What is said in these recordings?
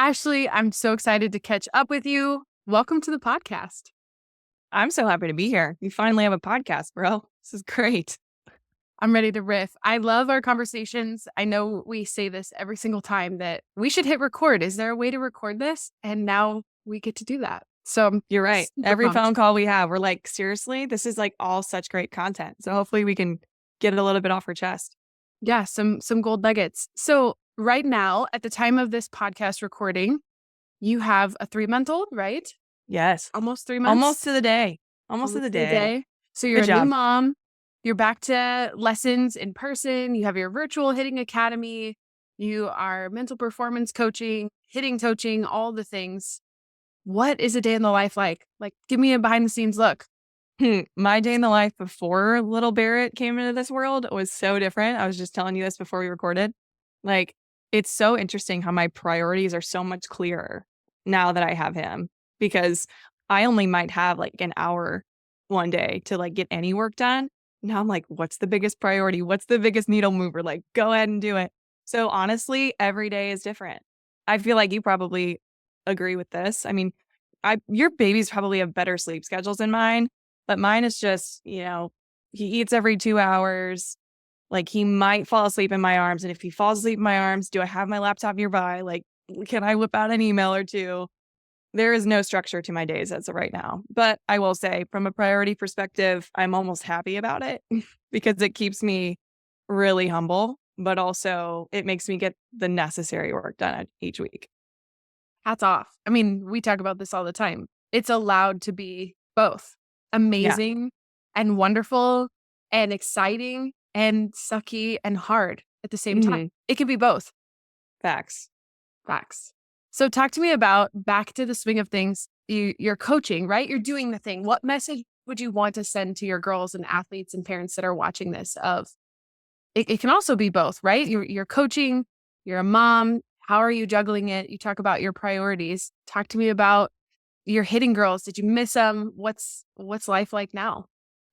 Ashley, I'm so excited to catch up with you. Welcome to the podcast. I'm so happy to be here. You finally have a podcast, bro. This is great. I'm ready to riff. I love our conversations. I know we say this every single time that we should hit record. Is there a way to record this? And now we get to do that. So I'm You're right. super Every pumped. phone call we have, we're like, seriously, this is like all such great content. So hopefully we can get it a little bit off our chest. Yeah, some gold nuggets. So right now, at the time of this podcast recording, you have a 3-month-old, right? Yes. Almost 3 months. Almost to the day. Almost to the day. So you're Good a new job. mom. You're back to lessons in person. You have your virtual hitting academy. You are mental performance coaching, hitting coaching, all the things. What is a day in the life like? Like, give me a behind the scenes look. My day in the life before little Barrett came into this world was so different. I was just telling you this before we recorded. Like, it's so interesting how my priorities are so much clearer now that I have him, because I only might have like an hour one day to like get any work done. Now I'm like, what's the biggest priority? What's the biggest needle mover? Like, go ahead and do it. So honestly, every day is different. I feel like you probably agree with this. I mean, your babies probably have better sleep schedules than mine, but mine is just, he eats every 2 hours. Like, he might fall asleep in my arms. And if he falls asleep in my arms, do I have my laptop nearby? Like, can I whip out an email or two? There is no structure to my days as of right now. But I will say, from a priority perspective, I'm almost happy about it because it keeps me really humble, but also it makes me get the necessary work done each week. Hats off. I mean, we talk about this all the time. It's allowed to be both Yeah. amazing and wonderful and exciting and sucky and hard at the same time. It can be both. Facts. Facts. So talk to me about back to the swing of things. You're coaching, right? You're doing the thing. What message would you want to send to your girls and athletes and parents that are watching this of it can also be both, right? You're coaching, you're a mom. How are you juggling it? You talk about your priorities. Talk to me about your hitting girls. Did you miss them? What's life like now?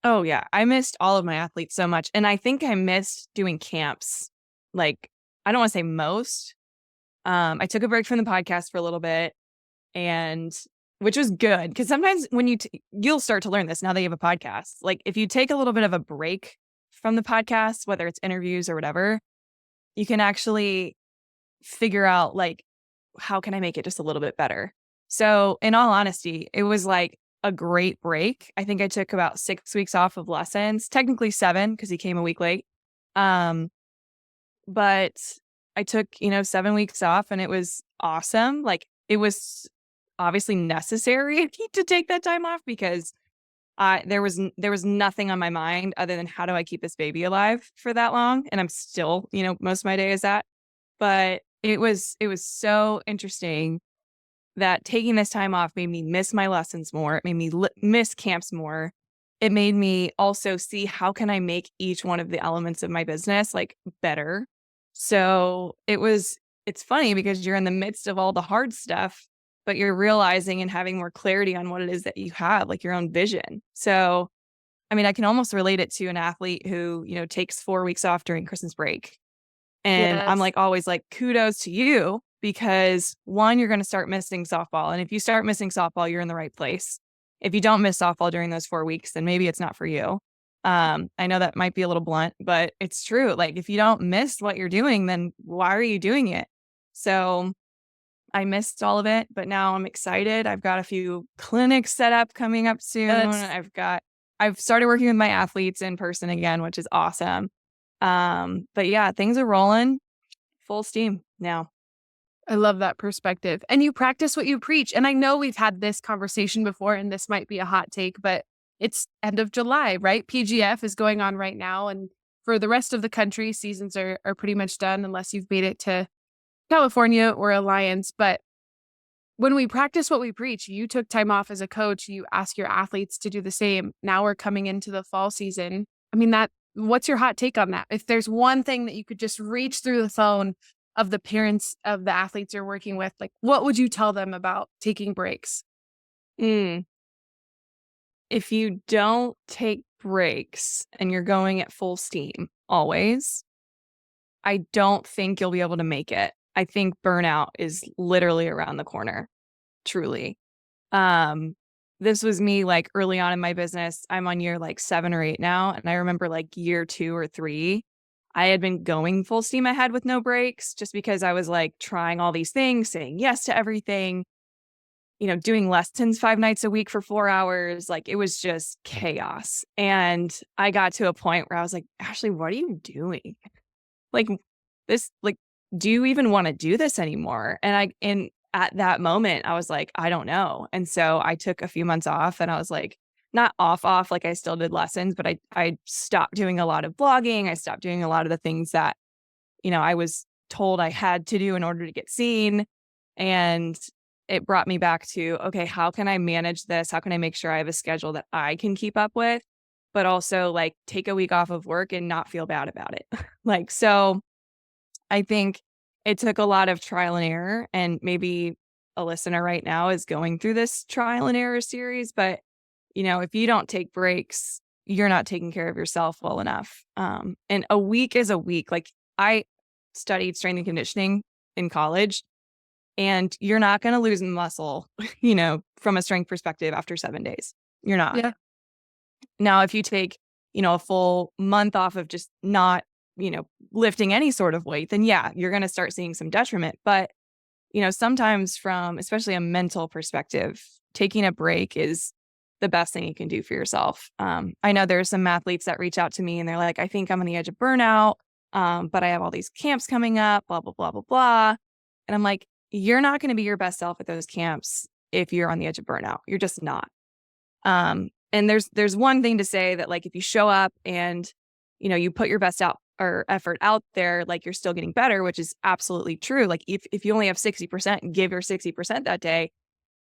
Oh, yeah. I missed all of my athletes so much. And I think I missed doing camps. Like, I don't want to say most. I took a break from the podcast for a little bit, and which was good because sometimes when you'll start to learn this now that you have a podcast. Like, if you take a little bit of a break from the podcast, whether it's interviews or whatever, you can actually figure out, like, how can I make it just a little bit better? So in all honesty, it was like a great break. I think I took about 6 weeks off of lessons, technically 7 because he came a week late. But I took, 7 weeks off, and it was awesome. Like, it was obviously necessary to take that time off because there was nothing on my mind other than how do I keep this baby alive for that long? And I'm still, most of my day is that. But it was so interesting that taking this time off made me miss my lessons more. It made me miss camps more. It made me also see how can I make each one of the elements of my business like better. So it's funny because you're in the midst of all the hard stuff, but you're realizing and having more clarity on what it is that you have, like your own vision. So, I mean, I can almost relate it to an athlete who, takes 4 weeks off during Christmas break. And I'm Yes. like, always like, kudos to you because one, you're going to start missing softball. And if you start missing softball, you're in the right place. If you don't miss softball during those 4 weeks, then maybe it's not for you. I know that might be a little blunt, but it's true. Like, if you don't miss what you're doing, then why are you doing it? So I missed all of it, but now I'm excited. I've got a few clinics set up coming up soon. Yes. I've started working with my athletes in person again, which is awesome. But yeah, things are rolling full steam now. I love that perspective. And you practice what you preach. And I know we've had this conversation before, and this might be a hot take, but it's end of July, right? PGF is going on right now. And for the rest of the country, seasons are pretty much done unless you've made it to California or Alliance. But when we practice what we preach, you took time off as a coach, you ask your athletes to do the same. Now we're coming into the fall season. I mean, what's your hot take on that? If there's one thing that you could just reach through the phone of the parents of the athletes you're working with, like, what would you tell them about taking breaks? Mm. If you don't take breaks and you're going at full steam always, I don't think you'll be able to make it. I think burnout is literally around the corner, truly. Um, this was me like early on in my business. I'm on year like 7 or 8 now. And I remember like year 2 or 3, I had been going full steam ahead with no breaks just because I was like trying all these things, saying yes to everything, doing lessons 5 nights a week for 4 hours. Like it was just chaos. And I got to a point where I was like, Ashley, what are you doing? Like this, like, do you even want to do this anymore? And at that moment, I was like, I don't know. And so I took a few months off and I was like, not off, like I still did lessons, but I stopped doing a lot of blogging. I stopped doing a lot of the things that, I was told I had to do in order to get seen. And it brought me back to, okay, how can I manage this? How can I make sure I have a schedule that I can keep up with, but also like take a week off of work and not feel bad about it? So I think it took a lot of trial and error, and maybe a listener right now is going through this trial and error series, but if you don't take breaks, you're not taking care of yourself well enough. And a week is a week. Like I studied strength and conditioning in college, and you're not going to lose muscle, from a strength perspective after 7 days. You're not. Yeah. Now, if you take, a full month off of just not, lifting any sort of weight, then yeah, you're going to start seeing some detriment. But, sometimes from especially a mental perspective, taking a break is the best thing you can do for yourself. I know there's some athletes that reach out to me and they're like, I think I'm on the edge of burnout, but I have all these camps coming up, blah, blah, blah, blah, blah. And I'm like, you're not going to be your best self at those camps if you're on the edge of burnout. You're just not. And there's one thing to say that like if you show up and you put your best out or effort out there, like you're still getting better, which is absolutely true. Like if you only have 60%, give your 60% that day.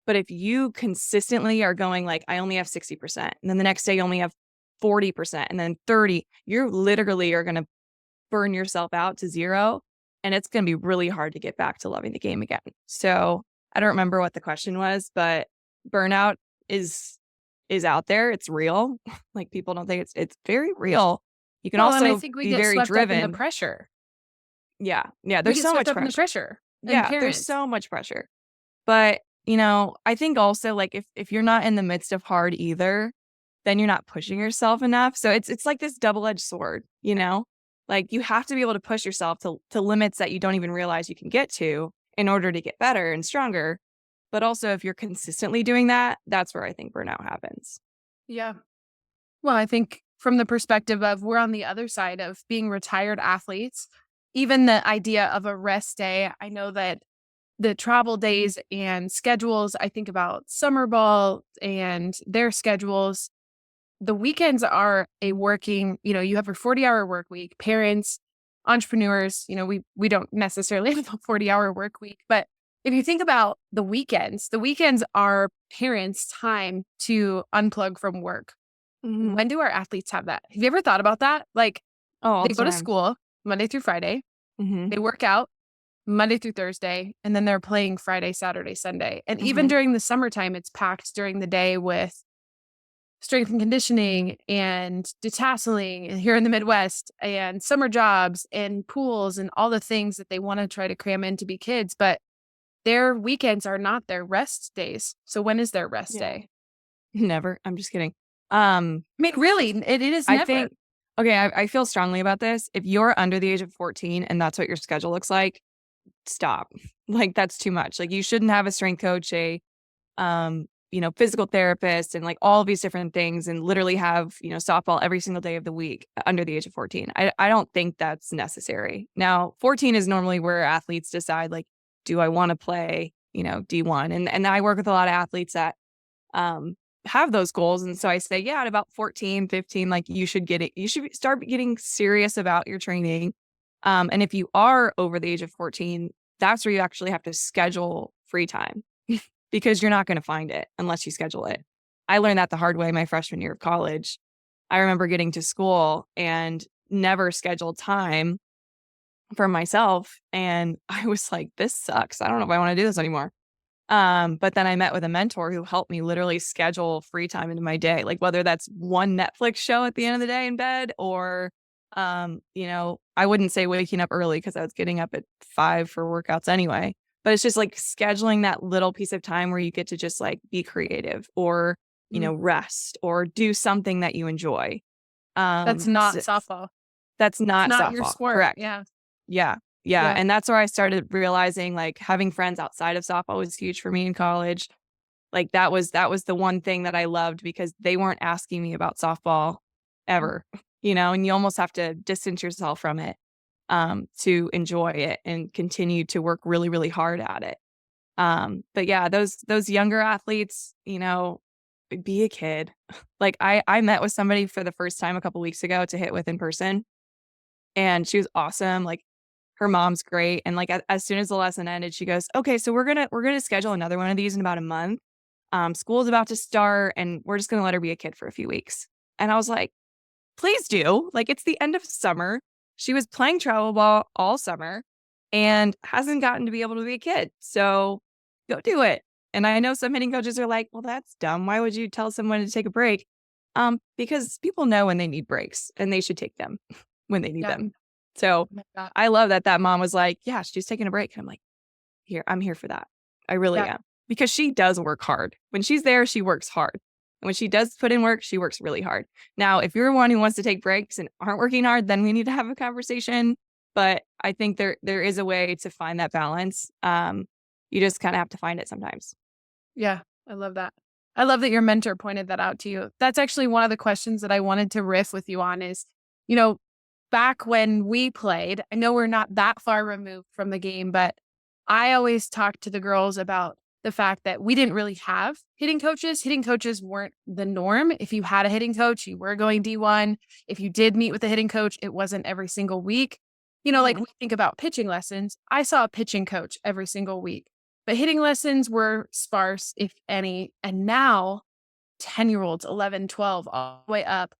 But if you consistently are going like I only have 60%, and then the next day you only have 40%, and then 30, you're literally are going to burn yourself out to zero, and it's going to be really hard to get back to loving the game again. So I don't remember what the question was, but burnout is out there. It's real. Like people don't think it's very real. You can Well, and I also think we be get very swept up in driven. the pressure. Yeah. We There's get so swept much up in the pressure. pressure. And Yeah. There's parents. so much pressure. But, I think also like if you're not in the midst of hard either, then you're not pushing yourself enough. So it's like this double-edged sword, Like you have to be able to push yourself to limits that you don't even realize you can get to in order to get better and stronger. But also if you're consistently doing that, that's where I think burnout happens. Yeah. Well, I think from the perspective of we're on the other side of being retired athletes, even the idea of a rest day, I know that the travel days and schedules, I think about summer ball and their schedules. The weekends are a working, you have your 40-hour work week. Parents, entrepreneurs, we don't necessarily have a 40-hour work week, but if you think about the weekends are parents' time to unplug from work. Mm-hmm. When do our athletes have that? Have you ever thought about that? Like All they the go to time. school Monday through Friday, Mm-hmm. they work out Monday through Thursday, and then they're playing Friday, Saturday, Sunday. And even Mm-hmm. during the summertime, it's packed during the day with strength and conditioning and detasseling here in the Midwest and summer jobs and pools and all the things that they want to try to cram in to be kids. But their weekends are not their rest days. So when is their rest day? Never. I'm just kidding. I mean, really, it is I never. think, okay, I feel strongly about this. If you're under the age of 14 and that's what your schedule looks like, stop. Like that's too much. Like you shouldn't have a strength coach, physical therapist and like all these different things and literally have, softball every single day of the week under the age of 14. I don't think that's necessary. Now, 14 is normally where athletes decide like, do I want to play, D1? And I work with a lot of athletes that have those goals. And so I say, yeah, at about 14, 15, like you should get it. You should start getting serious about your training. And if you are over the age of 14, that's where you actually have to schedule free time because you're not going to find it unless you schedule it. I learned that the hard way my freshman year of college. I remember getting to school and never scheduled time for myself. And I was like, this sucks. I don't know if I want to do this anymore. But then I met with a mentor who helped me literally schedule free time into my day, like whether that's one Netflix show at the end of the day in bed or I wouldn't say waking up early because I was getting up at 5 for workouts anyway. But it's just like scheduling that little piece of time where you get to just like be creative or, Mm. rest or do something that you enjoy. That's not So softball. that's It's not not your softball. sport. Correct. Yeah. Yeah. Yeah. Yeah. And that's where I started realizing like having friends outside of softball was huge for me in college. Like that was the one thing that I loved because they weren't asking me about softball Mm. ever, and you almost have to distance yourself from it to enjoy it and continue to work really, really hard at it. But yeah, those younger athletes, be a kid. Like I met with somebody for the first time a couple weeks ago to hit with in person, and she was awesome. Like her mom's great, and like as soon as the lesson ended, she goes, "Okay, so we're gonna schedule another one of these in about a month. School's about to start, and we're just gonna let her be a kid for a few weeks." And I was like, "Please do." Like it's the end of summer. She was playing travel ball all summer and hasn't gotten to be able to be a kid. So go do it. And I know some hitting coaches are like, "Well, that's dumb. Why would you tell someone to take a break?" Because people know when they need breaks and they should take them when they need Yeah. them. So I like that. I love that mom was like, "Yeah, she's taking a break." And I'm like, I'm here for that. I really Yeah. am. Because she does work hard. When she's there, she works hard. And when she does put in work, she works really hard. Now, if you're one who wants to take breaks and aren't working hard, then we need to have a conversation. But I think there is a way to find that balance. You just kind of have to find it sometimes. Yeah. I love that. I love that your mentor pointed that out to you. That's actually one of the questions that I wanted to riff with you on is, you know, back when we played, I know we're not that far removed from the game, but I always talk to the girls about the fact that we didn't really have hitting coaches. Hitting coaches weren't the norm. If you had a hitting coach, you were going D1. If you did meet with a hitting coach, it wasn't every single week. Like Mhm. we think about pitching lessons. I saw a pitching coach every single week, but hitting lessons were sparse, if any. And now 10-year-olds, 11, 12, all the way up,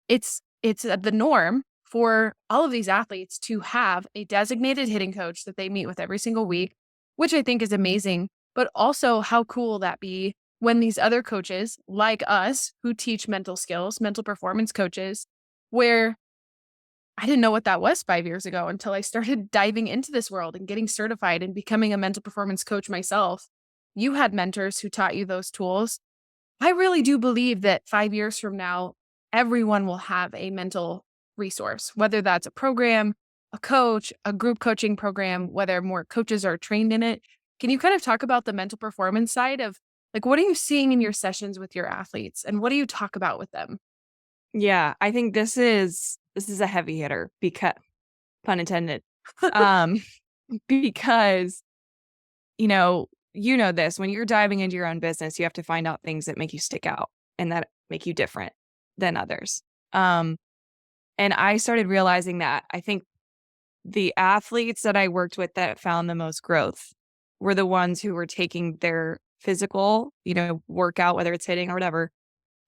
it's the norm for all of these athletes to have a designated hitting coach that they meet with every single week, which I think is amazing. But also, how cool will that be when these other coaches, like us, who teach mental skills, mental performance coaches, where I didn't know what that was 5 years ago until I started diving into this world and getting certified and becoming a mental performance coach myself. You had mentors who taught you those tools. I really do believe that 5 years from now, everyone will have a mental resource, whether that's a program, a coach, a group coaching program, whether more coaches are trained in it. Can you kind of talk about the mental performance side of like what are you seeing in your sessions with your athletes and what do you talk about with them? Yeah, I think this is a heavy hitter because pun intended. Um, because this when you're diving into your own business, you have to find out things that make you stick out and that make you different than others. Um, and I started realizing that I think the athletes that I worked with that found the most growth were the ones who were taking their physical, workout, whether it's hitting or whatever,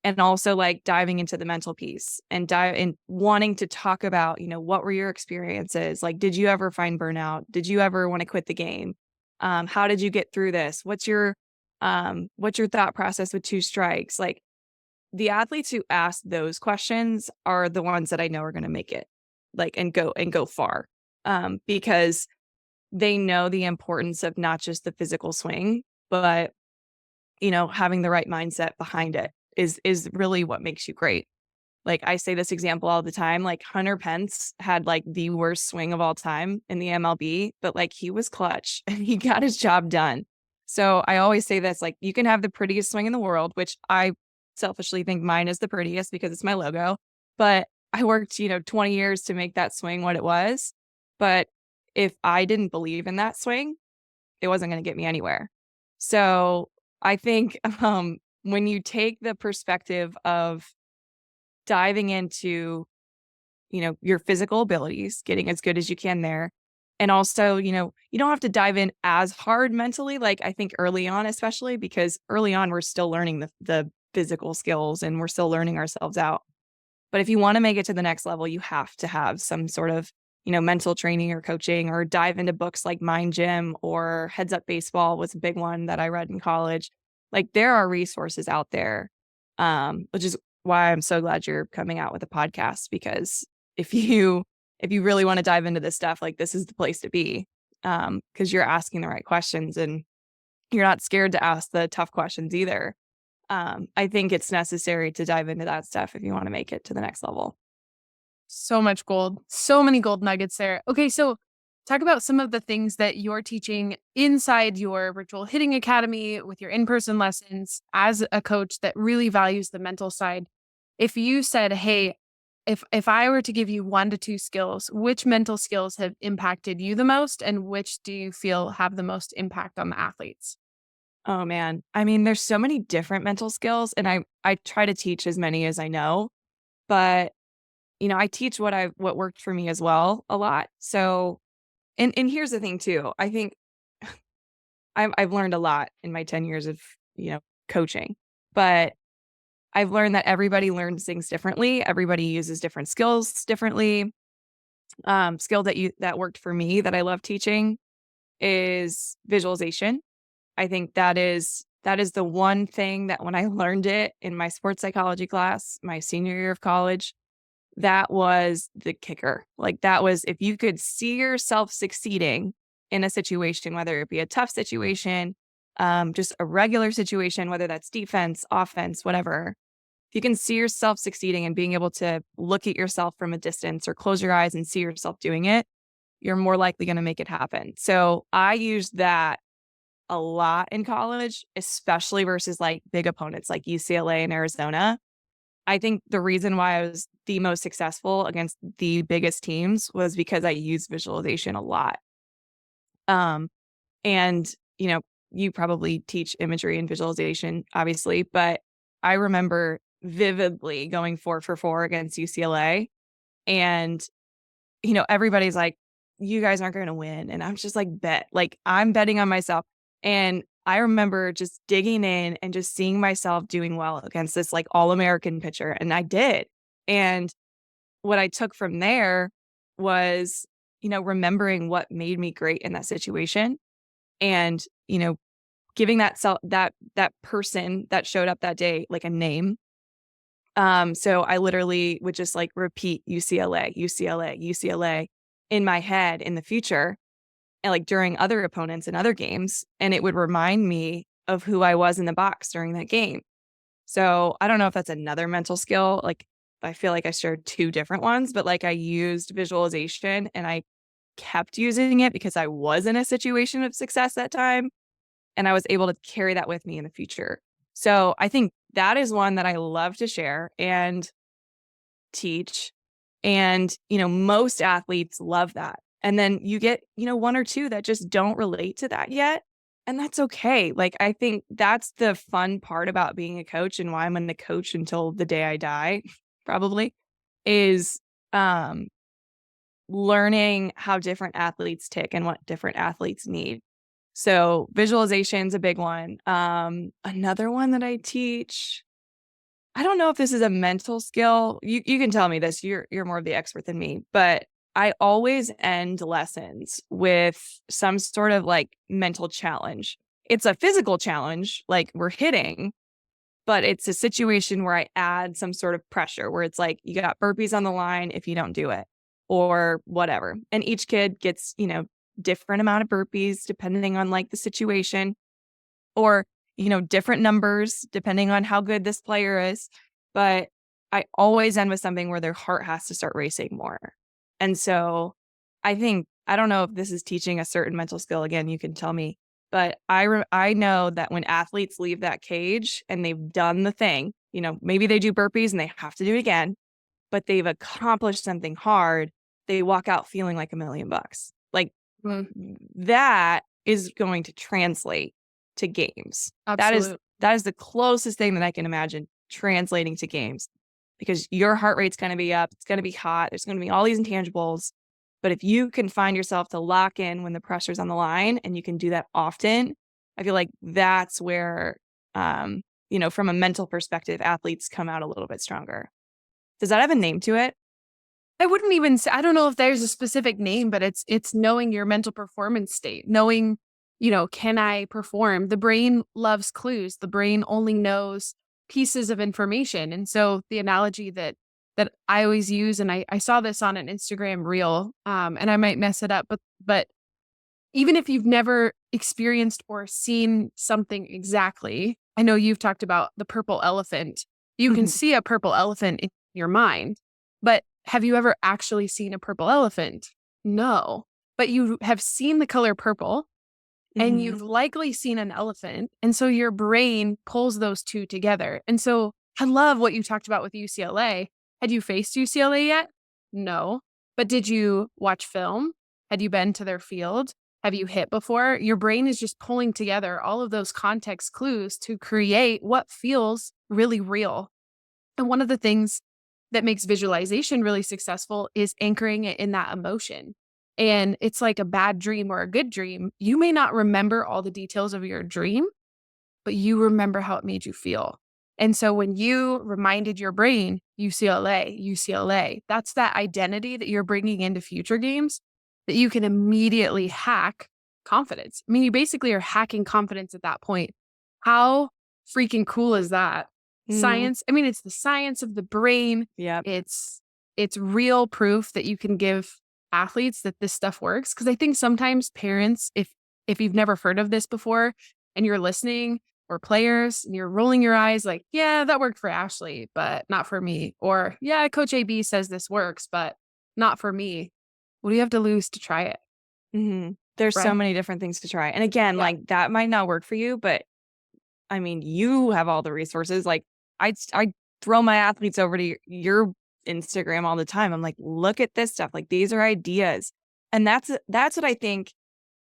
and also like diving into the mental piece and dive and wanting to talk about, what were your experiences? Like, did you ever find burnout? Did you ever want to quit the game? How did you get through this? What's your thought process with two strikes? Like the athletes who ask those questions are the ones that I know are going to make it like and go far. Because they know the importance of not just the physical swing, but having the right mindset behind it is really what makes you great. Like I say this example all the time, like Hunter Pence had like the worst swing of all time in the MLB, but like he was clutch and he got his job done. So I always say this, like you can have the prettiest swing in the world, which I selfishly think mine is the prettiest because it's my logo, but I worked, 20 years to make that swing what it was. But if I didn't believe in that swing, it wasn't going to get me anywhere. So I think when you take the perspective of diving into, your physical abilities, getting as good as you can there, and also, you don't have to dive in as hard mentally, like I think early on, especially because early on we're still learning the physical skills and we're still learning ourselves out. But if you want to make it to the next level, you have to have some sort of, mental training or coaching or dive into books like Mind Gym or Heads Up Baseball was a big one that I read in college. Like there are resources out there, which is why I'm so glad you're coming out with a podcast because if you really want to dive into this stuff, like this is the place to be. Because you're asking the right questions and you're not scared to ask the tough questions either. I think it's necessary to dive into that stuff if you want to make it to the next level. So much gold. So many gold nuggets there. Okay, so talk about some of the things that you're teaching inside your virtual hitting academy with your in-person lessons as a coach that really values the mental side. If you said, "Hey, if I were to give you 1 to 2 skills, which mental skills have impacted you the most and which do you feel have the most impact on the athletes?" Oh man. I mean, there's so many different mental skills and I try to teach as many as I know, but I teach what worked for me as well a lot. So, and here's the thing too. I think I've learned a lot in my 10 years of, coaching, but I've learned that everybody learns things differently. Everybody uses different skills differently. Skill that worked for me that I love teaching is visualization. I think that is the one thing that when I learned it in my sports psychology class, my senior year of college, that was the kicker. Like that was if you could see yourself succeeding in a situation, whether it be a tough situation, just a regular situation, whether that's defense, offense, whatever. If you can see yourself succeeding and being able to look at yourself from a distance or close your eyes and see yourself doing it, you're more likely going to make it happen. So I used that a lot in college, especially versus like big opponents like UCLA and Arizona. I think the reason why I was the most successful against the biggest teams was because I used visualization a lot. Um, and you probably teach imagery and visualization, obviously, but I remember vividly going 4 for 4 against UCLA. And, everybody's like, you guys aren't going to win. And I'm just like, I'm betting on myself. And I remember just digging in and just seeing myself doing well against this like all-American pitcher. And I did. And what I took from there was, remembering what made me great in that situation and, giving that person that showed up that day like a name. So I literally would just like repeat UCLA, UCLA, UCLA in my head in the future and like during other opponents and other games. And it would remind me of who I was in the box during that game. So I don't know if that's another mental skill. Like I feel like I shared 2 different ones, but like I used visualization and I kept using it because I was in a situation of success that time. And I was able to carry that with me in the future. So I think that is one that I love to share and teach. And, most athletes love that. And then you get, 1 or 2 that just don't relate to that yet. And that's okay. Like, I think that's the fun part about being a coach and why I'm going to coach until the day I die, probably, is learning how different athletes tick and what different athletes need. So visualization's a big one. Another one that I teach, I don't know if this is a mental skill. You can tell me this. You're more of the expert than me, but I always end lessons with some sort of like mental challenge. It's a physical challenge, like we're hitting, but it's a situation where I add some sort of pressure where it's like you got burpees on the line if you don't do it or whatever. And each kid gets, different amount of burpees depending on like the situation or, different numbers depending on how good this player is. But I always end with something where their heart has to start racing more. And so I don't know if this is teaching a certain mental skill. Again, you can tell me, but I know that when athletes leave that cage and they've done the thing, maybe they do burpees and they have to do it again, but they've accomplished something hard. They walk out feeling like $1,000,000. Like that is going to translate to games. Absolutely. That is the closest thing that I can imagine translating to games because your heart rate's going to be up. It's going to be hot. There's going to be all these intangibles. But if you can find yourself to lock in when the pressure's on the line and you can do that often, I feel like that's where, from a mental perspective, athletes come out a little bit stronger. Does that have a name to it? I wouldn't even say, I don't know if there's a specific name, but it's knowing your mental performance state, knowing, can I perform? The brain loves clues. The brain only knows pieces of information. And so the analogy that that I always use, and I saw this on an Instagram reel, and I might mess it up, but even if you've never experienced or seen something exactly, I know you've talked about the purple elephant. You can Mhm. see a purple elephant in your mind, but have you ever actually seen a purple elephant? No. But you have seen the color purple and Mhm. you've likely seen an elephant. And so your brain pulls those two together. And so I love what you talked about with UCLA. Had you faced UCLA yet? No. But did you watch film? Had you been to their field? Have you hit before? Your brain is just pulling together all of those context clues to create what feels really real. And one of the things that makes visualization really successful is anchoring it in that emotion. And it's like a bad dream or a good dream. You may not remember all the details of your dream, but you remember how it made you feel. And so when you reminded your brain, UCLA, UCLA, that's that identity that you're bringing into future games that you can immediately hack confidence. I mean, you basically are hacking confidence at that point. How freaking cool is that? Mhm. Science, I mean, it's the science of the brain. Yep. It's it's real proof that you can give athletes that this stuff works. Cause I think sometimes parents, if you've never heard of this before and you're listening, or players and you're rolling your eyes like, yeah, that worked for Ashley, but not for me. Or, yeah, Coach AB says this works, but not for me. What do you have to lose to try it? Mhm. There's so Right. many different things to try. And again, Yeah. like that might not work for you, but I mean, you have all the resources. Like I throw my athletes over to your Instagram all the time. I'm like, look at this stuff. Like these are ideas. And that's what I think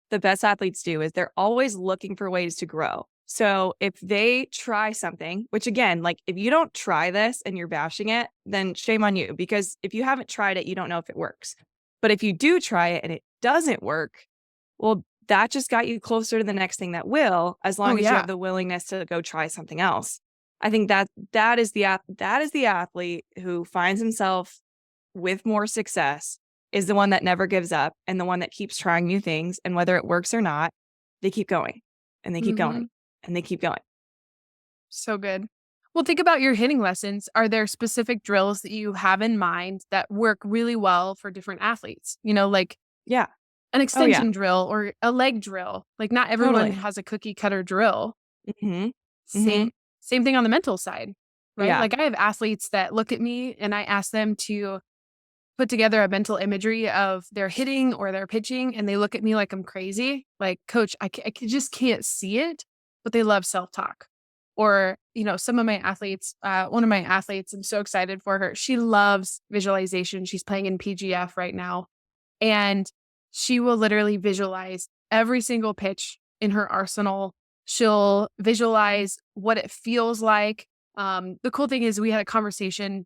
the best athletes do is they're always looking for ways to grow. So if they try something, which again, like if you don't try this and you're bashing it, then shame on you because if you haven't tried it, you don't know if it works. But if you do try it and it doesn't work, well, that just got you closer to the next thing that will, as Oh, long as you have yeah. the willingness to go try something else. I think that is the athlete who finds himself with more success is the one that never gives up and the one that keeps trying new things. And whether it works or not, they keep going and they keep going Hmm. and they keep going. So good. Well, think about your hitting lessons. Are there specific drills that you have in mind that work really well for different athletes? Like Yeah. an Oh, yeah. extension drill or a leg drill. Like not everyone Totally. has a cookie cutter drill. Mhm. Same Mhm. same thing on the mental side, right? Yeah. Like I have athletes that look at me and I ask them to put together a mental imagery of their hitting or their pitching and they look at me like I'm crazy. Like, coach, just can't see it, but they love self-talk. Or, some of my athletes, one of my athletes, I'm so excited for her. She loves visualization. She's playing in PGF right now. And she will literally visualize every single pitch in her arsenal. She'll visualize what it feels like. The cool thing is we had a conversation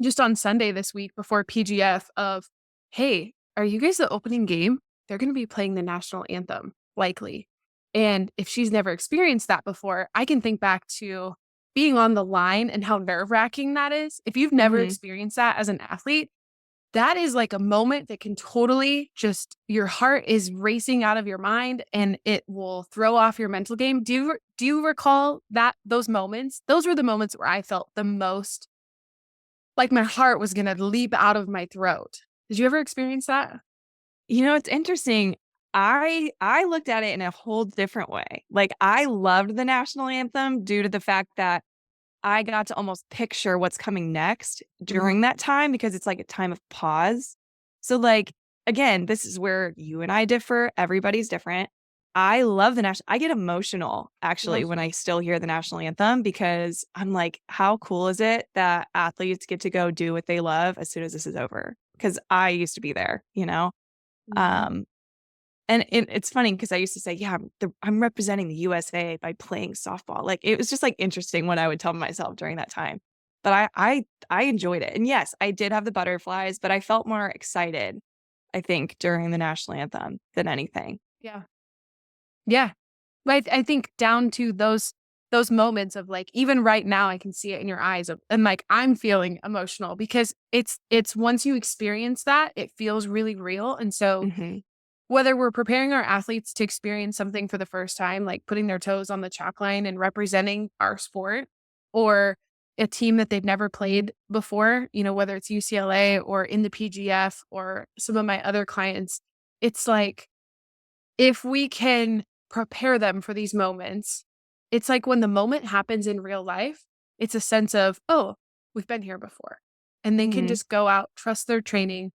just on Sunday this week before PGF of, hey, are you guys the opening game? They're going to be playing the national anthem, likely. And if she's never experienced that before, I can think back to being on the line and how nerve wracking that is. If you've never Mhm. experienced that as an athlete, that is like a moment that can totally just your heart is racing out of your mind and it will throw off your mental game. Do you recall that those moments? Those were the moments where I felt the most like my heart was gonna leap out of my throat. Did you ever experience that? It's interesting. I looked at it in a whole different way. Like I loved the national anthem due to the fact that I got to almost picture what's coming next during Mhm. that time because it's like a time of pause. So, like, again, this is where you and I differ. Everybody's different. I love the national. I get emotional actually Yes. when I still hear the national anthem because I'm like, how cool is it that athletes get to go do what they love as soon as this is over? Because I used to be there. Mhm. Um, and it's funny because I used to say, "Yeah, I'm representing the USA by playing softball." Like, it was just, like, interesting what I would tell myself during that time. But I enjoyed it. And yes, I did have the butterflies, but I felt more excited, I think, during the national anthem than anything. Yeah. Yeah. But I think down to those moments of like even right now I can see it in your eyes of and like I'm feeling emotional because it's once you experience that, it feels really real. And so Mhm. whether we're preparing our athletes to experience something for the first time, like putting their toes on the chalk line and representing our sport, or a team that they've never played before, whether it's UCLA or in the PGF or some of my other clients, it's like if we can prepare them for these moments, it's like when the moment happens in real life, it's a sense of, oh, we've been here before. And they can Mhm. just go out, trust their training.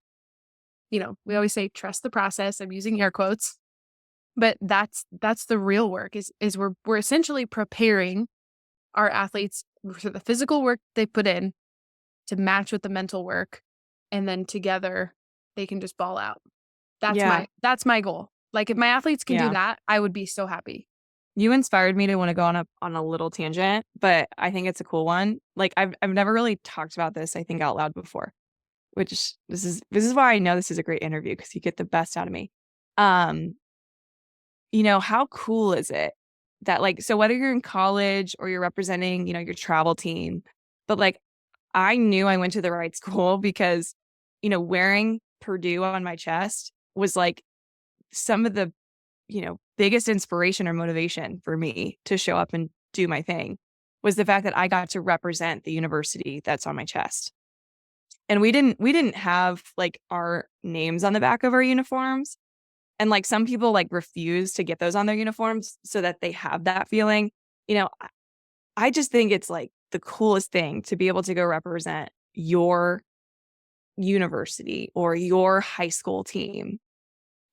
We always say trust the process. I'm using air quotes, but that's the real work is we're essentially preparing our athletes for the physical work they put in to match with the mental work, and then together they can just ball out. Yeah. That's my goal. Like if my athletes can do Yeah. that, I would be so happy. You inspired me to wanna go on a little tangent, but I think it's a cool one. Like, I've never really talked about this, I think, out loud before, which this is why I know this is a great interview because you get the best out of me. Um, how cool is it that, like, so whether you're in college or you're representing, your travel team, but, like, I knew I went to the right school because, wearing Purdue on my chest was, like, some of the, biggest inspiration or motivation for me to show up and do my thing was the fact that I got to represent the university that's on my chest. And we didn't have, like, our names on the back of our uniforms, and, like, some people, like, refuse to get those on their uniforms so that they have that feeling. I just think it's, like, the coolest thing to be able to go represent your university or your high school team.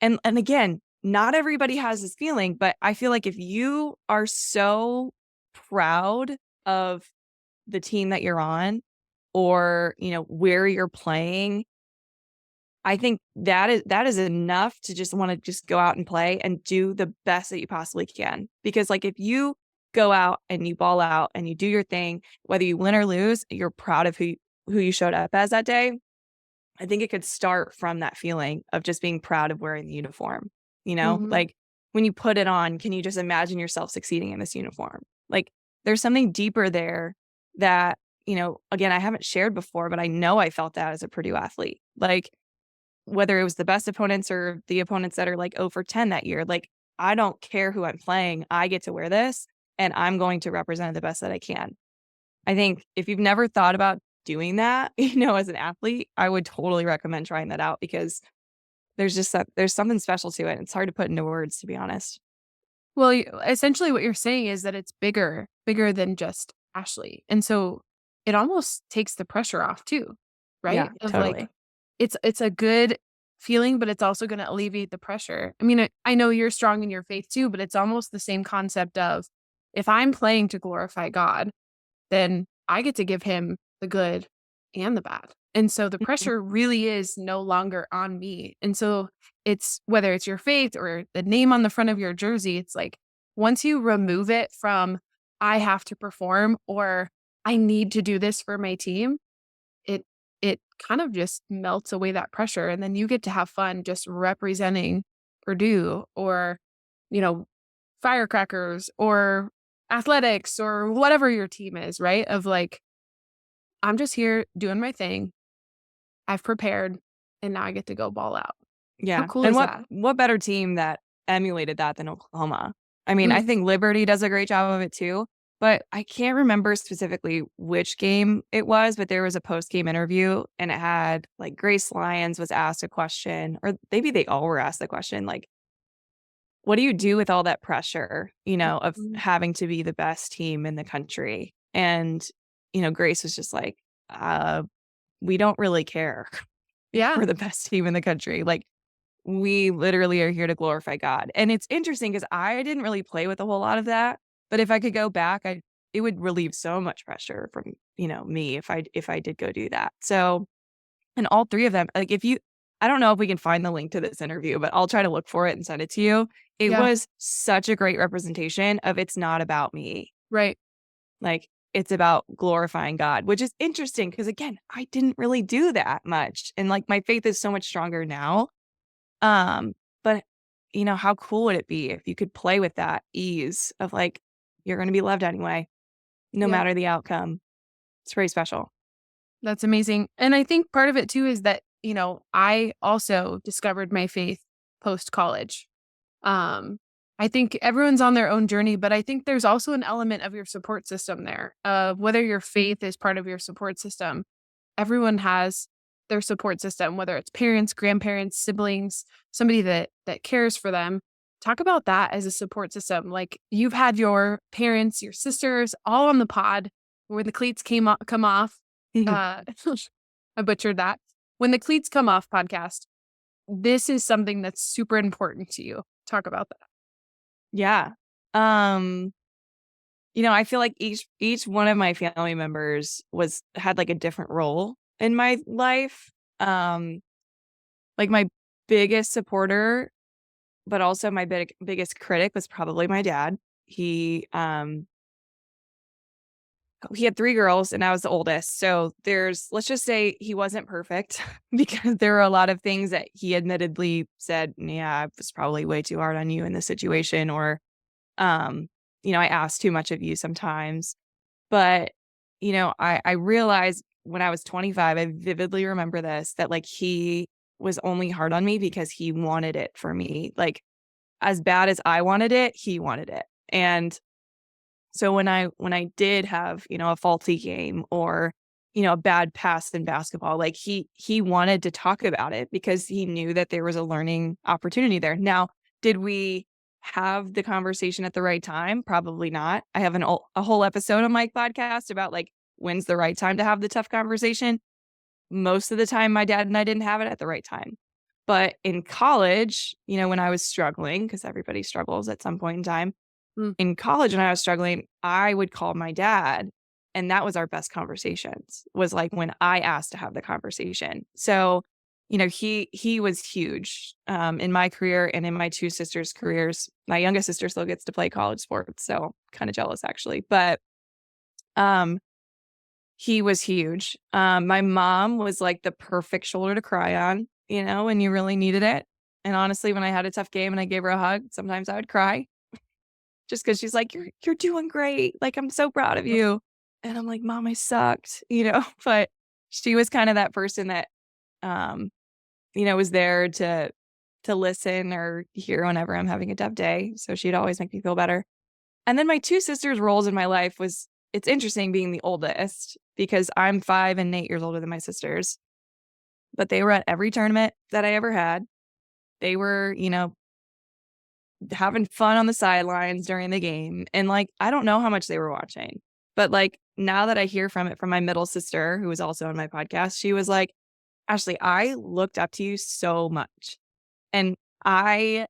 And again, not everybody has this feeling, but I feel like if you are so proud of the team that you're on or, where you're playing, I think that is enough to just wanna just go out and play and do the best that you possibly can. Because, like, if you go out and you ball out and you do your thing, whether you win or lose, you're proud of who you showed up as that day. I think it could start from that feeling of just being proud of wearing the uniform, Mhm. Like, when you put it on, can you just imagine yourself succeeding in this uniform? Like, there's something deeper there that, again, I haven't shared before, but I know I felt that as a Purdue athlete. Like, whether it was the best opponents or the opponents that are like 0 for 10 that year, like, I don't care who I'm playing. I get to wear this and I'm going to represent it the best that I can. I think if you've never thought about doing that, as an athlete, I would totally recommend trying that out because there's something special to it. It's hard to put into words, to be honest. Well, essentially what you're saying is that it's bigger than just Ashley. And so it almost takes the pressure off too, Yeah, right? Of like totally. it's a good feeling, but it's also going to alleviate the pressure. I mean, I know you're strong in your faith too, but it's almost the same concept of if I'm playing to glorify God, then I get to give him the good and the bad. And so the Mhm. pressure really is no longer on me. And so it's whether it's your faith or the name on the front of your jersey, it's like once you remove it from I have to perform or I need to do this for my team, it it kind of just melts away that pressure and then you get to have fun just representing Purdue or you know firecrackers or athletics or whatever your team is, right? Of like, I'm just here doing my thing. I've prepared and now I get to go ball out. How Yeah, cool and is what that? what better team that emulated that than Oklahoma? I mean, I Mm, think Liberty does a great job of it too, but I can't remember specifically which game it was, but there was a post-game interview and it had, like, Grace Lyons was asked a question, or maybe they all were asked the question, like, "What do you do with all that pressure, of mm, having to be the best team in the country?" And, Grace was just like, "Uh, we don't really care if yeah, we're the best team in the country, like, we literally are here to glorify God." And it's interesting because I didn't really play with a whole lot of that, but if I could go back, it would relieve so much pressure from, me if I did go do that. So, and all 3 of them, like, if you I don't know if we can find the link to this interview, but I'll try to look for it and send it to you. It yeah, was such a great representation of it's not about me. right. Like, it's about glorifying God, which is interesting because, again, I didn't really do that much, and, like, my faith is so much stronger now. But, how cool would it be if you could play with that ease of, like, you're gonna be loved anyway, no Yeah, matter the outcome. It's pretty special. that's amazing. And I think part of it too is that, I also discovered my faith post college. Um, I think everyone's on their own journey, but I think there's also an element of your support system there, of whether your faith is part of your support system. Everyone has their support system, whether it's parents, grandparents, siblings, somebody that cares for them. Talk about that as a support system. Like you've had your parents, your sisters, all on the pod when the cleats come off. Uh, I butchered that. When the cleats come off podcast, this is something that's super important to you. Talk about that. Yeah. Um, I feel like each one of my family members had like a different role in my life. Um, like my biggest supporter, but also my biggest critic was probably my dad. He had 3 girls and I was the oldest. So let's just say he wasn't perfect because there were a lot of things that he admittedly said, yeah, I was probably way too hard on you in this situation, or um, I asked too much of you sometimes. But, I realized when I was 25, I vividly remember this, that like he was only hard on me because he wanted it for me. Like as bad as I wanted it, he wanted it. And so when I did have, a faulty game or, a bad pass in basketball, like he wanted to talk about it because he knew that there was a learning opportunity there. Now, did we have the conversation at the right time? Probably not. I have a whole episode on my podcast about like when's the right time to have the tough conversation. Most of the time my dad and I didn't have it at the right time. But in college, when I was struggling, because everybody struggles at some point in time, Mm. in college when I was struggling, I would call my dad, and that was our best conversations, was like when I asked to have the conversation. So, he was huge in my career and in my 2 sisters' careers. My youngest sister still gets to play college sports, so kind of jealous actually. But um he was huge. My mom was like the perfect shoulder to cry on, when you really needed it. And honestly, when I had a tough game and I gave her a hug, sometimes I would cry just because she's like, you're doing great. Like, I'm so proud of you. And I'm like, Mom, I sucked, but she was kind of that person that, um, was there to listen or hear whenever I'm having a tough day. So she'd always make me feel better. And then my 2 sisters' roles in my life it's interesting being the oldest because I'm 5 and 8 years older than my sisters, but they were at every tournament that I ever had. They were, having fun on the sidelines during the game. And like, I don't know how much they were watching, but like now that I hear from it from my middle sister, who was also on my podcast, she was like, Ashley, I looked up to you so much. And I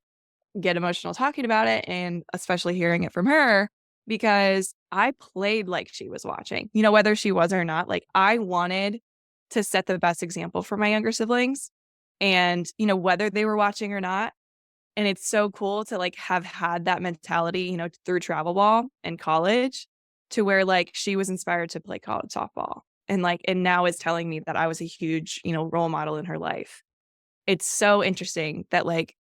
get emotional talking about it and especially hearing it from her because I played like she was watching, whether she was or not. Like I wanted to set the best example for my younger siblings and, whether they were watching or not. And it's so cool to like have had that mentality, through travel ball and college to where like she was inspired to play college softball and now is telling me that I was a huge, role model in her life. It's so interesting that like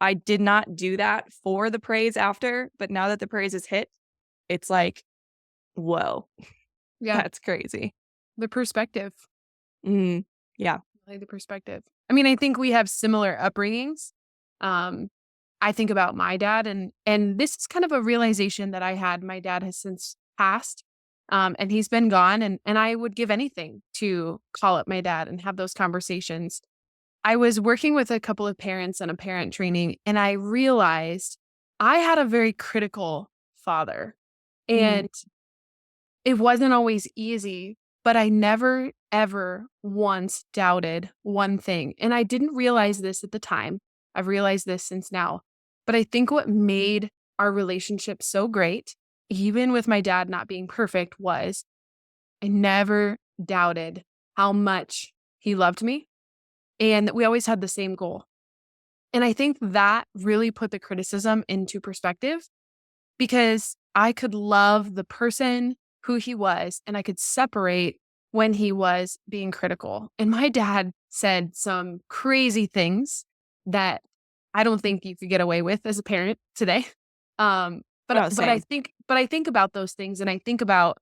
I did not do that for the praise after, but now that the praise is hit, it's like, whoa, Yeah. that's crazy. The perspective. Mm, yeah. Like the perspective. I mean, I think we have similar upbringings. Um, I think about my dad and this is kind of a realization that I had. My dad has since passed. And he's been gone and I would give anything to call up my dad and have those conversations. I was working with a couple of parents on a parent training and I realized I had a very critical father Mm, and it wasn't always easy, but I never, ever once doubted one thing. And I didn't realize this at the time. I've realized this since now. But I think what made our relationship so great, even with my dad not being perfect, was I never doubted how much he loved me and that we always had the same goal. And I think that really put the criticism into perspective because I could love the person who he was and I could separate when he was being critical. And my dad said some crazy things that I don't think you could get away with as a parent today. oh, same. But I think about those things and I think about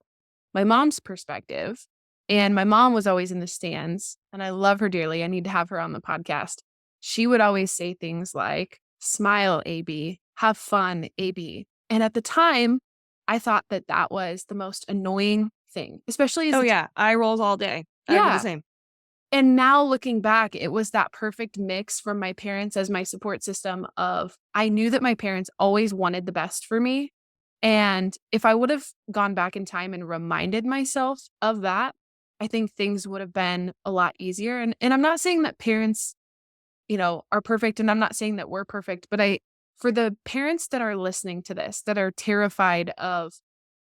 my mom's perspective. And my mom was always in the stands and I love her dearly. I need to have her on the podcast. She would always say things like, smile, AB. have fun, AB. And at the time, I thought that that was the most annoying thing, especially as Oh, a yeah. Eye rolls all day. I would do the yeah. same. And now looking back, it was that perfect mix from my parents as my support system of I knew that my parents always wanted the best for me. And if I would have gone back in time and reminded myself of that, I think things would have been a lot easier. And I'm not saying that parents, are perfect, and I'm not saying that we're perfect, but for the parents that are listening to this, that are terrified of,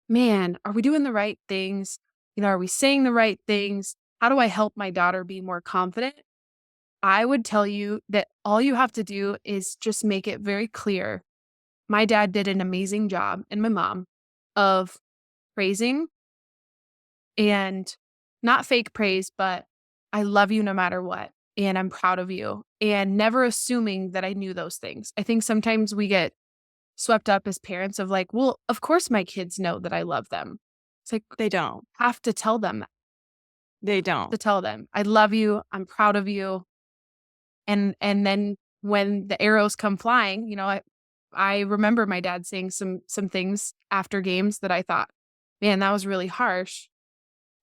man, are we doing the right things? Are we saying the right things? How do I help my daughter be more confident? I would tell you that all you have to do is just make it very clear. My dad did an amazing job, and my mom, of praising and not fake praise, but I love you no matter what. And I'm proud of you. And never assuming that I knew those things. I think sometimes we get swept up as parents of like, well, of course my kids know that I love them. It's like, They don't. have to tell them, They don't. I love you. I'm proud of you. And then when the arrows come flying, I remember my dad saying some things after games that I thought, man, that was really harsh,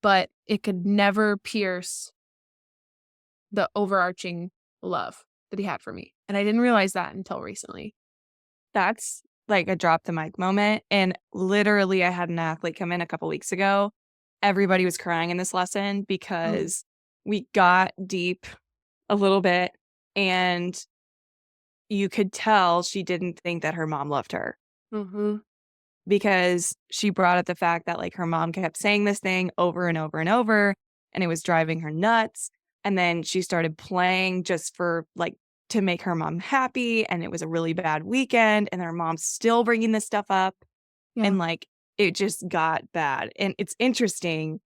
but it could never pierce the overarching love that he had for me. And I didn't realize that until recently. That's like a drop the mic moment. And literally, I had an athlete come in a couple weeks ago. Everybody was crying in this lesson Mm. because we got deep a little bit, and you could tell she didn't think that her mom loved her Mhm. because she brought up the fact that like her mom kept saying this thing over and over and over, and it was driving her nuts. And then she started playing just for like to make her mom happy. And it was a really bad weekend. And her mom's still bringing this stuff up. Yeah. And like it just got bad. And it's interesting.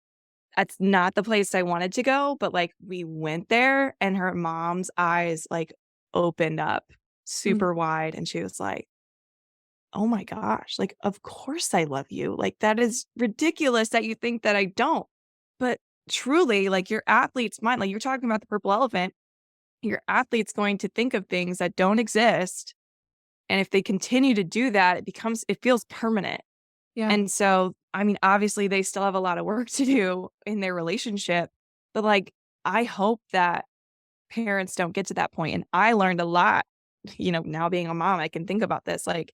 That's not the place I wanted to go, but like we went there and her mom's eyes like opened up Mm. super wide. And she was like, oh my gosh, like, of course I love you. Like, that is ridiculous that you think that I don't. But truly, like, your athlete's mind, like, you're talking about the purple elephant, your athlete's going to think of things that don't exist. And if they continue to do that, it feels permanent. Yeah. And so, I mean, obviously, they still have a lot of work to do in their relationship. But like, I hope that parents don't get to that point. And I learned a lot, now being a mom, I can think about this. Like,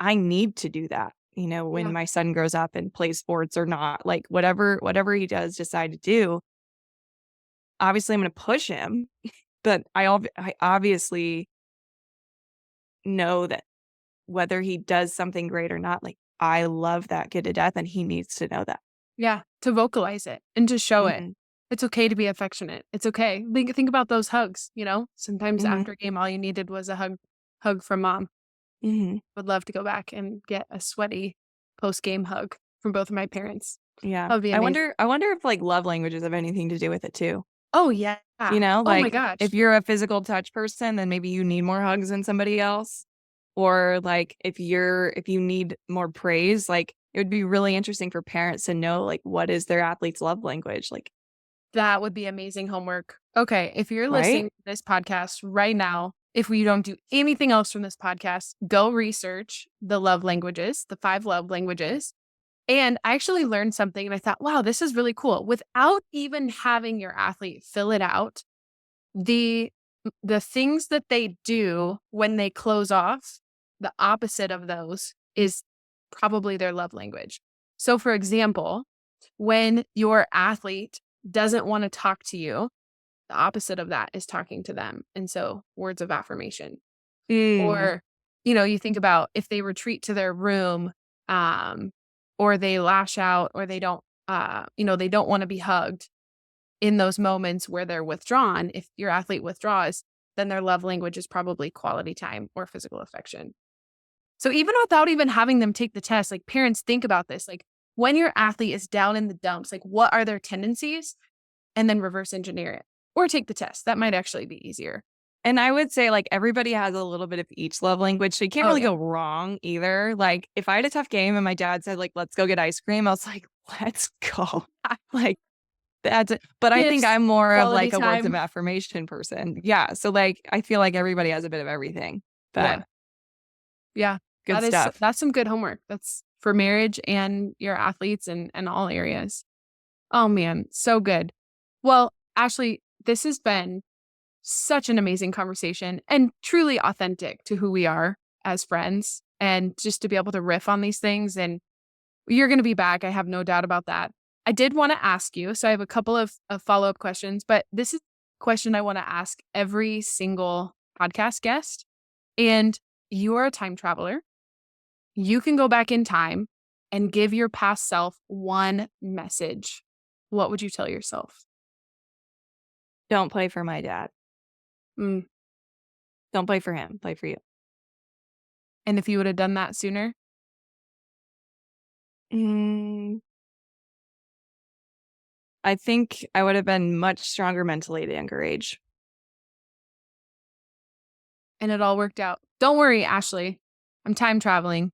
I need to do that, when Yeah. my son grows up and plays sports or not, like whatever he does decide to do. Obviously, I'm going to push him, but I obviously know that whether he does something great or not, like I love that kid to death, and he needs to know that. Yeah. To vocalize it and to show it. Hmm. It's okay to be affectionate. It's okay. Think about those hugs, Sometimes Hmm. after a game all you needed was a hug from mom. Hmm. Would love to go back and get a sweaty post-game hug from both of my parents. Yeah, That would be I amazing. wonder. I wonder if like love languages have anything to do with it too. Oh, yeah. Oh my Like, gosh. if you're a physical touch person, then maybe you need more hugs than somebody else. Or, like, if you need more praise, like, it would be really interesting for parents to know, like, what is their athlete's love language, like, That would be amazing homework. Okay, if you're right? listening to this podcast right now, if we don't do anything else from this podcast, go research the love languages, the 5 love languages. And I actually learned something and I thought, wow, this is really cool. Without even having your athlete fill it out, the the things that they do when they close off, the opposite of those is probably their love language. So for example, when your athlete doesn't want to talk to you, the opposite of that is talking to them. And so words of affirmation. Mm. Or, you think about if they retreat to their room, um, or they lash out or they don't want to be hugged in those moments where they're withdrawn. If your athlete withdraws, then their love language is probably quality time or physical affection. So even without even having them take the test, like parents think about this, like when your athlete is down in the dumps, like what are their tendencies? And then reverse engineer it or take the test. That might actually be easier. And I would say, like, everybody has a little bit of each love language, so you can't Oh, really yeah. go wrong either. Like, if I had a tough game and my dad said, like, "Let's go get ice cream," I was like, "Let's go." Like, that's it. But I think Gifts, I'm more of, quality like, a words of time. affirmation person. Yeah, so, like, I feel like everybody has a bit of everything, but Yeah. Yeah. Good stuff. That's some good homework. That's for marriage and your athletes and all areas. Oh man, so good. Well, Ashley, this has been such an amazing conversation and truly authentic to who we are as friends, and just to be able to riff on these things. And you're going to be back. I have no doubt about that. I did want to ask you, so I have a couple of follow-up questions, but this is a question I want to ask every single podcast guest. And you are a time traveler. You can go back in time and give your past self one message. What would you tell yourself? Don't play for my dad. Mm. Don't play for him. Play for you. And if you would have done that sooner? I think I would have been much stronger mentally at a younger age. And it all worked out. Don't worry, Ashley. I'm time traveling.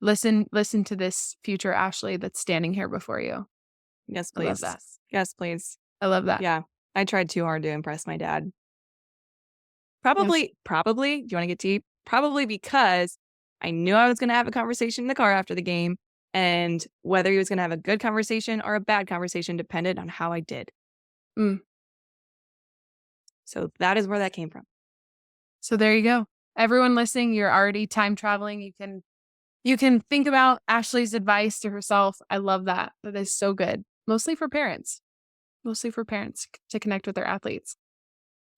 Listen to this future Ashley that's standing here before you. Yes, I love please. that. Yes, please. I love that. Yeah. I tried too hard to impress my dad. Yes. Probably, do you want to get deep? Probably because I knew I was going to have a conversation in the car after the game, and whether he was going to have a good conversation or a bad conversation depended on how I did. Mm. So that is where that came from. So there you go. Everyone listening, you're already time traveling. You can think about Ashley's advice to herself. I love that. That is so good. Mostly for parents to connect with their athletes.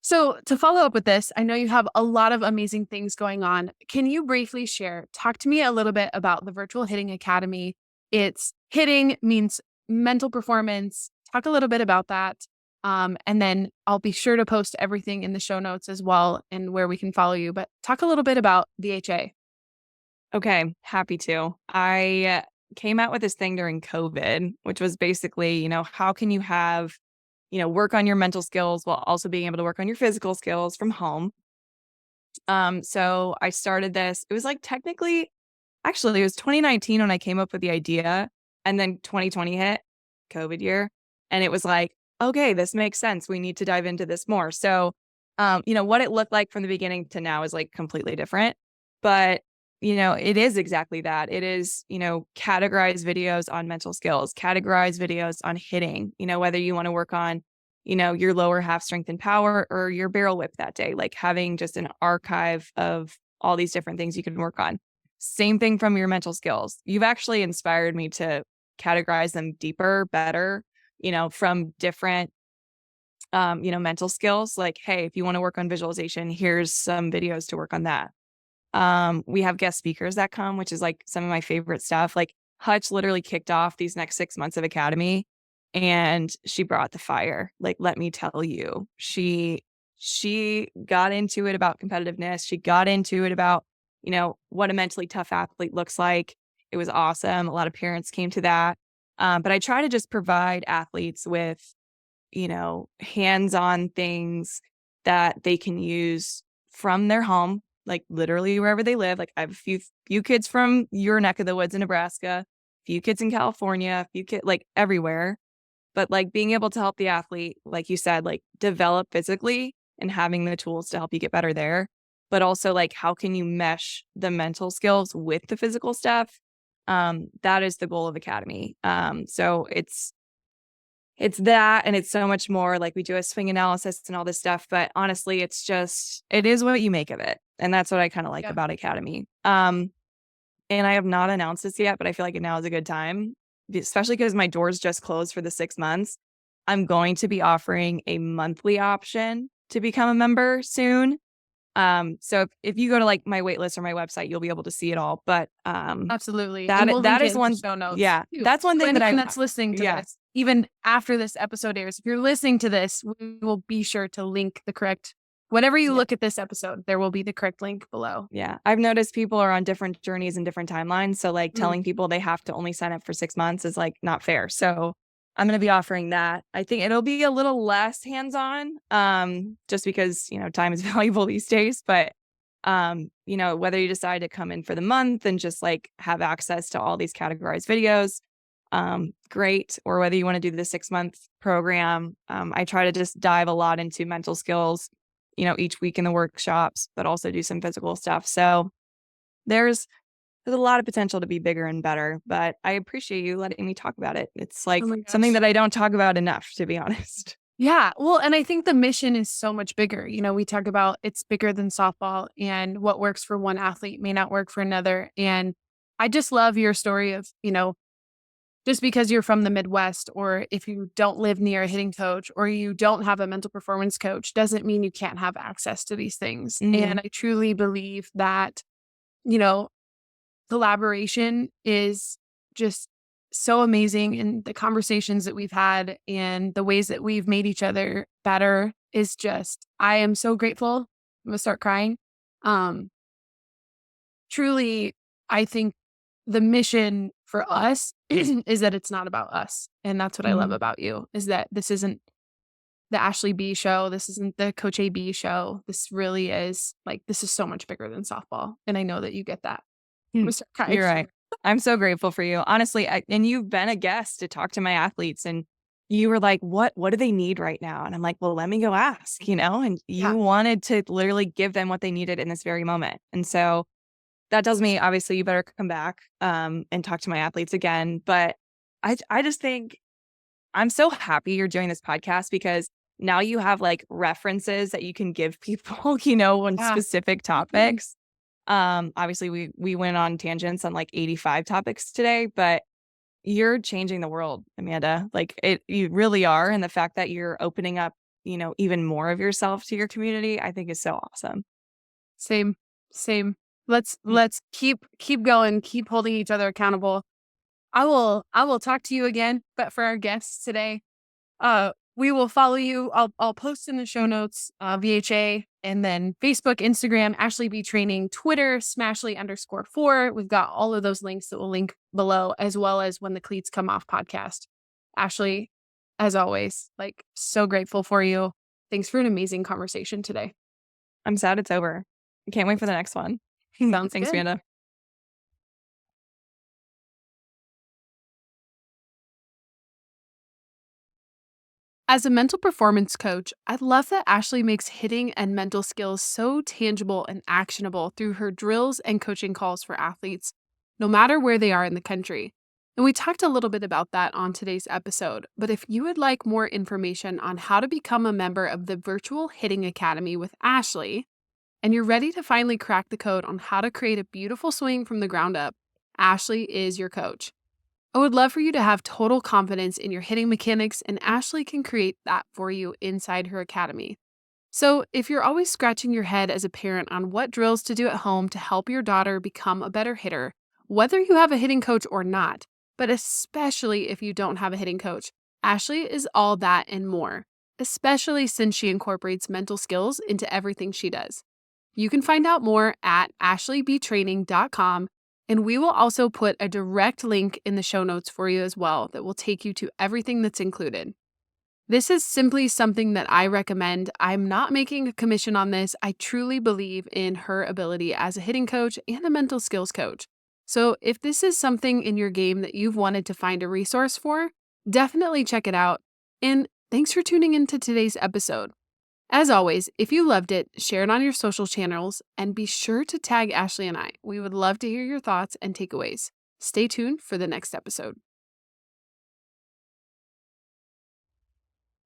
So to follow up with this, I know you have a lot of amazing things going on. Can you briefly talk to me a little bit about the Virtual Hitting Academy? It's hitting means mental performance. Talk a little bit about that. And then I'll be sure to post everything in the show notes as well and where we can follow you. But talk a little bit about VHA. Okay, happy to. I came out with this thing during COVID, which was basically, how can you have, work on your mental skills while also being able to work on your physical skills from home. So I started this. It was like actually, it was 2019 when I came up with the idea, and then 2020 hit, COVID year, and it was like, okay, this makes sense. We need to dive into this more. So, what it looked like from the beginning to now is like completely different, but it is exactly that. It is, categorize videos on mental skills, categorize videos on hitting, whether you want to work on, your lower half strength and power or your barrel whip that day, like having just an archive of all these different things you can work on. Same thing from your mental skills. You've actually inspired me to categorize them deeper, better, from different, mental skills. Like, hey, if you want to work on visualization, here's some videos to work on that. We have guest speakers that come, which is like some of my favorite stuff. Like Hutch literally kicked off these next 6 months of Academy, and she brought the fire. Like, let me tell you, she got into it about competitiveness. She got into it about, what a mentally tough athlete looks like. It was awesome. A lot of parents came to that. But I try to just provide athletes with, hands-on things that they can use from their home, like literally wherever they live. Like I have a few kids from your neck of the woods in Nebraska, a few kids in California, a few kids like everywhere. But like being able to help the athlete, like you said, like develop physically and having the tools to help you get better there. But also like, how can you mesh the mental skills with the physical stuff? That is the goal of Academy. So it's that, and it's so much more. Like we do a swing analysis and all this stuff, but honestly, it is what you make of it. And that's what I kind of like about Academy. And I have not announced this yet, but I feel like now is a good time, especially because my doors just closed for the 6 months. I'm going to be offering a monthly option to become a member soon. So if you go to like my wait list or my website, you'll be able to see it all. But absolutely. that is one show notes. Yeah, too. that's one thing that's listening to this, even after this episode airs. If you're listening to this, we will be sure to link the correct. Whenever you look at this episode, there will be the correct link below. Yeah, I've noticed people are on different journeys and different timelines. So like telling people they have to only sign up for 6 months is like not fair. So I'm going to be offering that. I think it'll be a little less hands-on, just because, time is valuable these days. But, whether you decide to come in for the month and just like have access to all these categorized videos, great. Or whether you want to do the 6-month program, I try to just dive a lot into mental skills, each week in the workshops, but also do some physical stuff. So there's a lot of potential to be bigger and better, but I appreciate you letting me talk about it. It's like Oh my something gosh. that I don't talk about enough, to be honest. Yeah. Well, and I think the mission is so much bigger. We talk about it's bigger than softball, and what works for one athlete may not work for another. And I just love your story of, just because you're from the Midwest, or if you don't live near a hitting coach, or you don't have a mental performance coach, doesn't mean you can't have access to these things. Mhm. And I truly believe that, you know, collaboration is just so amazing. And the conversations that we've had and the ways that we've made each other better is just, I am so grateful. I'm gonna start crying. Um, Truly, I think the mission for us is that it's not about us. And that's what I love Mhm. about you, is that this isn't the Ashley B show. This isn't the Coach AB show. This really is like, this is so much bigger than softball. And I know that you get that. I'm Hmm. gonna start crying. You're right. I'm so grateful for you. Honestly, and you've been a guest to talk to my athletes, and you were like, what do they need right now? And I'm like, well, let me go ask, and you Yeah. wanted to literally give them what they needed in this very moment. And so that tells me obviously you better come back and talk to my athletes again. But I just think I'm so happy you're doing this podcast, because now you have like references that you can give people, on Yeah. specific topics. Obviously we went on tangents on like 85 topics today, but you're changing the world, Amanda. Like you really are. And the fact that you're opening up, even more of yourself to your community, I think is so awesome. Same, same. Let's Mm. let's keep going, keep holding each other accountable. I will talk to you again, but for our guests today, we will follow you. I'll post in the show notes, VHA, and then Facebook, Instagram, Ashley B Training, Twitter, Smashly_4. We've got all of those links that we'll link below, as well as When the Cleats Come Off podcast. Ashley, as always, like, so grateful for you. Thanks for an amazing conversation today. I'm sad it's over. I can't wait for the next one. Sounds Thanks, good. Amanda. As a mental performance coach, I love that Ashley makes hitting and mental skills so tangible and actionable through her drills and coaching calls for athletes, no matter where they are in the country. And we talked a little bit about that on today's episode. But if you would like more information on how to become a member of the Virtual Hitting Academy with Ashley, and you're ready to finally crack the code on how to create a beautiful swing from the ground up, Ashley is your coach. I would love for you to have total confidence in your hitting mechanics, and Ashley can create that for you inside her academy. So, if you're always scratching your head as a parent on what drills to do at home to help your daughter become a better hitter, whether you have a hitting coach or not, but especially if you don't have a hitting coach, Ashley is all that and more, especially since she incorporates mental skills into everything she does. You can find out more at ashleybtraining.com, and we will also put a direct link in the show notes for you as well that will take you to everything that's included. This is simply something that I recommend. I'm not making a commission on this. I truly believe in her ability as a hitting coach and a mental skills coach. So if this is something in your game that you've wanted to find a resource for, definitely check it out. And thanks for tuning into today's episode. As always, if you loved it, share it on your social channels and be sure to tag Ashley and I. We would love to hear your thoughts and takeaways. Stay tuned for the next episode.